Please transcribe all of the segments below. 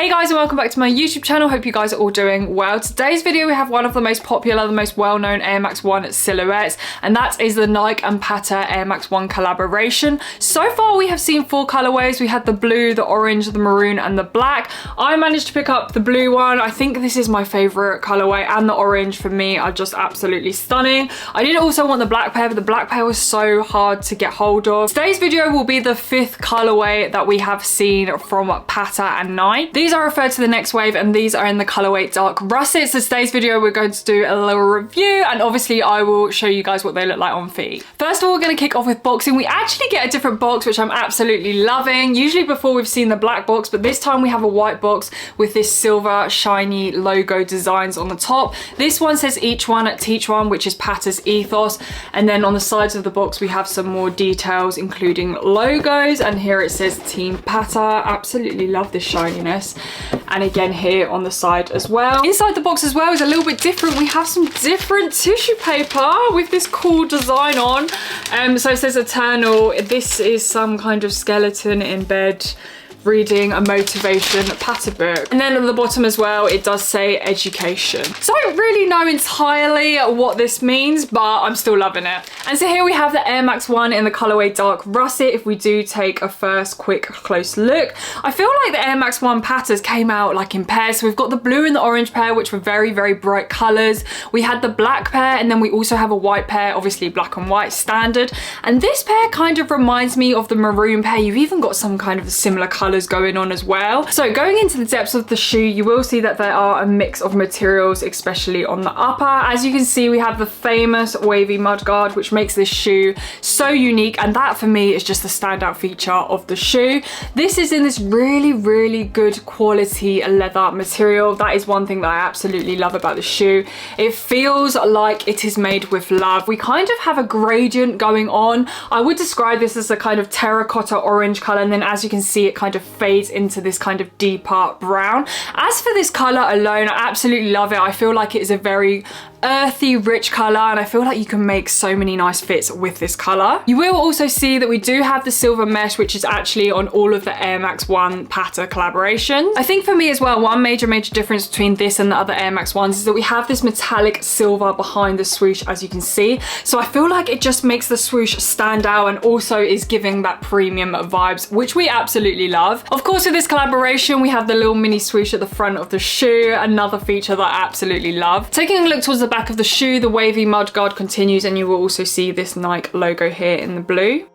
Hey guys, and welcome back to my YouTube channel. Hope you guys are all doing well. Today's video we have one of the most popular, the most well-known Air Max 1 silhouettes, and that is the Nike and PATTA Air Max 1 collaboration. So far we have seen 4 colorways. We had the blue, the orange, the maroon and the black. I managed to pick up the blue one. I think this is my favorite colorway, and the orange for me are just absolutely stunning. I did also want the black pair, but the black pair was so hard to get hold of. Today's video will be the 5th colorway that we have seen from PATTA and Nike. These are referred to the next wave, and these are in the colorway dark russet. So today's video we're going to do a little review, and obviously I will show you guys what they look like on feet. First of all, we're going to kick off with boxing. We actually get a different box, which I'm absolutely loving. Usually before we've seen the black box, but this time we have a white box with this silver shiny logo designs on the top. This one says each one at teach one, which is PATTA's ethos, and then on the sides of the box we have some more details including logos, and here it says Team PATTA. Absolutely love this shininess. And again here on the side as well. Inside the box as well is a little bit different. We have some different tissue paper with this cool design on. So it says Eternal. This is some kind of skeleton in bed reading a motivation PATTA book. And then at the bottom as well, it does say education. So I don't really know entirely what this means, but I'm still loving it. And so here we have the Air Max 1 in the colorway dark russet. If we do take a first quick close look, I feel like the Air Max 1 PATTAs came out like in pairs. So we've got the blue and the orange pair, which were very, very bright colors. We had the black pair, and then we also have a white pair, obviously black and white standard. And this pair kind of reminds me of the maroon pair. You've even got some kind of similar colors going on as well. So going into the depths of the shoe, you will see that there are a mix of materials, especially on the upper. As you can see, we have the famous wavy mudguard, which makes this shoe so unique, and that for me is just the standout feature of the shoe. This is in this really, really good quality leather material. That is one thing that I absolutely love about the shoe. It feels like it is made with love. We kind of have a gradient going on. I would describe this as a kind of terracotta orange color, and then as you can see, it kind of fades into this kind of deeper brown. As for this color alone, I absolutely love it. I feel like it is a very earthy, rich color, and I feel like you can make so many nice fits with this color. You will also see that we do have the silver mesh, which is actually on all of the Air Max 1 PATTA collaborations. I think for me as well, one major difference between this and the other Air Max 1s is that we have this metallic silver behind the swoosh, as you can see. So I feel like it just makes the swoosh stand out, and also is giving that premium vibes, which we absolutely love. Of course, with this collaboration, we have the little mini swoosh at the front of the shoe, another feature that I absolutely love. Taking a look towards the back of the shoe, the wavy mudguard continues, and you will also see this Nike logo here in the blue.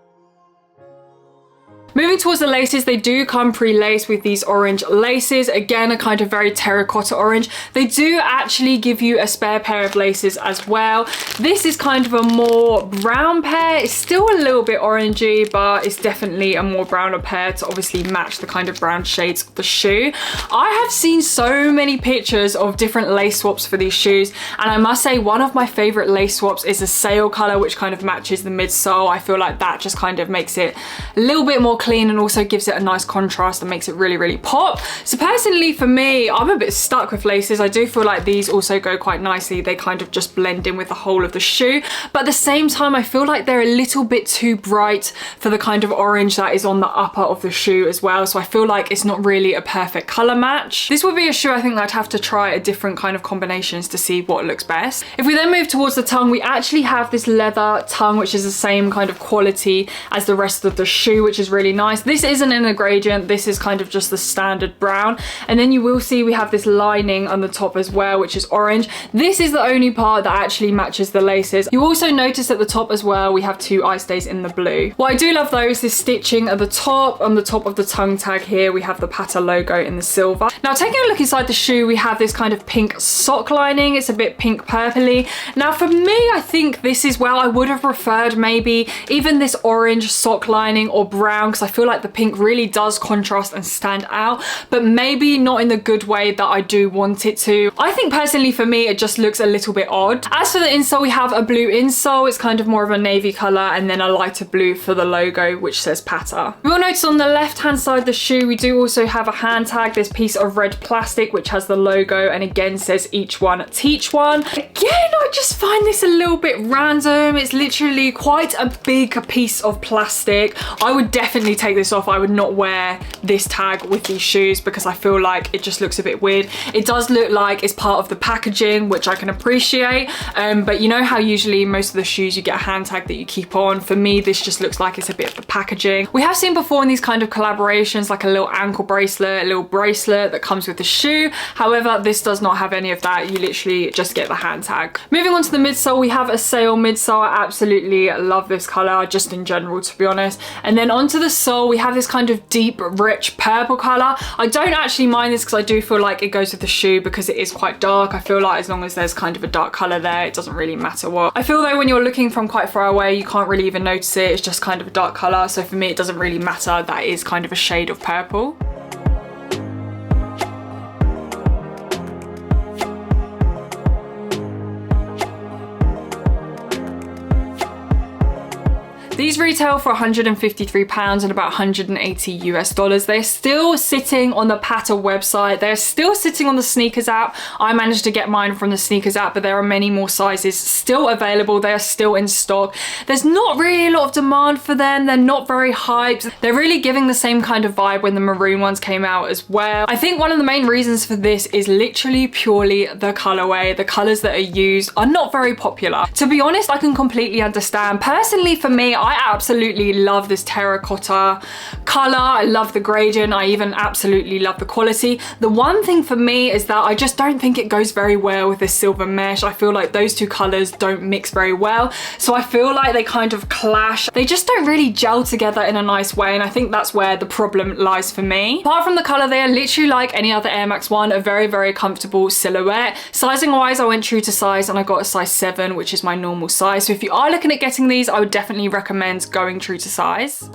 Moving towards the laces, they do come pre-laced with these orange laces. Again, a kind of very terracotta orange. They do actually give you a spare pair of laces as well. This is kind of a more brown pair. It's still a little bit orangey, but it's definitely a more browner pair to obviously match the kind of brown shades of the shoe. I have seen so many pictures of different lace swaps for these shoes, and I must say one of my favorite lace swaps is a sail color, which kind of matches the midsole. I feel like that just kind of makes it a little bit more clean, and also gives it a nice contrast and makes it really, really pop. So personally for me, I'm a bit stuck with laces. I do feel like these also go quite nicely. They kind of just blend in with the whole of the shoe, but at the same time I feel like they're a little bit too bright for the kind of orange that is on the upper of the shoe as well. So I feel like it's not really a perfect color match. This would be a shoe I think that I'd have to try a different kind of combinations to see what looks best. If we then move towards the tongue, we actually have this leather tongue, which is the same kind of quality as the rest of the shoe, which is really nice. This isn't in a gradient. This is kind of just the standard brown. And then you will see we have this lining on the top as well, which is orange. This is the only part that actually matches the laces. You also notice at the top as well, we have 2 eye stays in the blue. What I do love though is this stitching at the top. On the top of the tongue tag here, we have the PATTA logo in the silver. Now taking a look inside the shoe, we have this kind of pink sock lining. It's a bit pink purpley. Now for me, I think this is where I would have preferred maybe even this orange sock lining or brown, because I feel like the pink really does contrast and stand out, but maybe not in the good way that I do want it to. I think personally for me, it just looks a little bit odd. As for the insole, we have a blue insole. It's kind of more of a navy color, and then a lighter blue for the logo, which says PATTA. You will notice on the left hand side of the shoe, we do also have a hand tag, this piece of red plastic, which has the logo, and again says each one teach one. Again, I just find this a little bit random. It's literally quite a big piece of plastic. I would definitely definitely take this off. I would not wear this tag with these shoes because I feel like it just looks a bit weird. It does look like it's part of the packaging, which I can appreciate, but you know how usually most of the shoes you get a hand tag that you keep on? For me, this just looks like it's a bit of the packaging. We have seen before in these kind of collaborations like a little ankle bracelet, a little bracelet that comes with the shoe. However, this does not have any of that. You literally just get the hand tag. Moving on to the midsole, we have a sail midsole. I absolutely love this color, just in general, to be honest. And then onto the sole, we have this kind of deep, rich purple color. I don't actually mind this because I do feel like it goes with the shoe because it is quite dark. I feel like as long as there's kind of a dark color there, it doesn't really matter what. I feel though when you're looking from quite far away, you can't really even notice it. It's just kind of a dark color. So for me, it doesn't really matter that it is kind of a shade of purple. These retail for £153 and about 180 US dollars. They're still sitting on the PATTA website. They're still sitting on the sneakers app. I managed to get mine from the sneakers app, but there are many more sizes still available. They are still in stock. There's not really a lot of demand for them. They're not very hyped. They're really giving the same kind of vibe when the maroon ones came out as well. I think one of the main reasons for this is literally purely the colorway. The colors that are used are not very popular. To be honest, I can completely understand. Personally, for me, I absolutely love this terracotta color. I love the gradient. I even absolutely love the quality. The one thing for me is that I just don't think it goes very well with this silver mesh. I feel like those two colors don't mix very well. So I feel like they kind of clash. They just don't really gel together in a nice way. And I think that's where the problem lies for me. Apart from the color, they are literally like any other Air Max 1, a very, very comfortable silhouette. Sizing wise, I went true to size and I got a size 7, which is my normal size. So if you are looking at getting these, I would definitely recommend going true to size.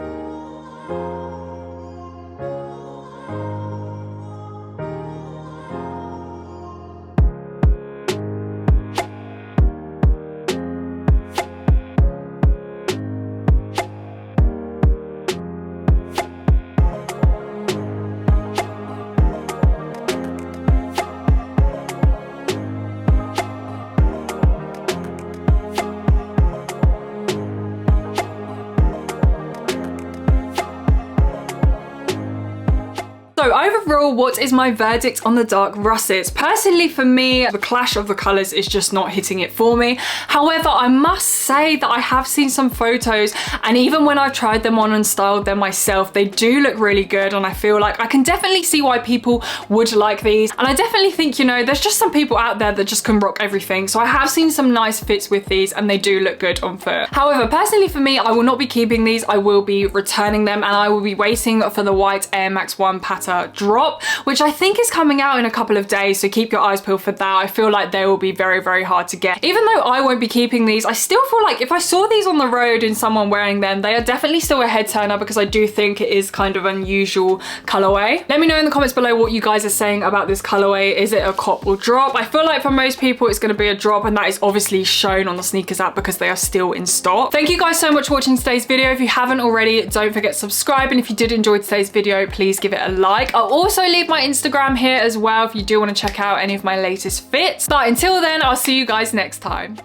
So overall, what is my verdict on the dark russets? Personally, for me, the clash of the colors is just not hitting it for me. However, I must say that I have seen some photos, and even when I've tried them on and styled them myself, they do look really good, and I feel like I can definitely see why people would like these. And I definitely think, you know, there's just some people out there that just can rock everything. So I have seen some nice fits with these and they do look good on foot. However, personally for me, I will not be keeping these. I will be returning them, and I will be waiting for the white Air Max 1 PATTA drop, which I think is coming out in a couple of days, so keep your eyes peeled for that. I feel like they will be very, very hard to get. Even though I won't be keeping these, I still feel like if I saw these on the road and someone wearing them, they are definitely still a head turner because I do think it is kind of unusual colorway. Let me know in the comments below what you guys are saying about this colorway. Is it a cop or drop? I feel like for most people it's going to be a drop, and that is obviously shown on the sneakers app because they are still in stock. Thank you guys so much for watching today's video. If you haven't already, don't forget to subscribe, and if you did enjoy today's video, please give it a like. I'll also leave my Instagram here as well if you do want to check out any of my latest fits. But until then, I'll see you guys next time.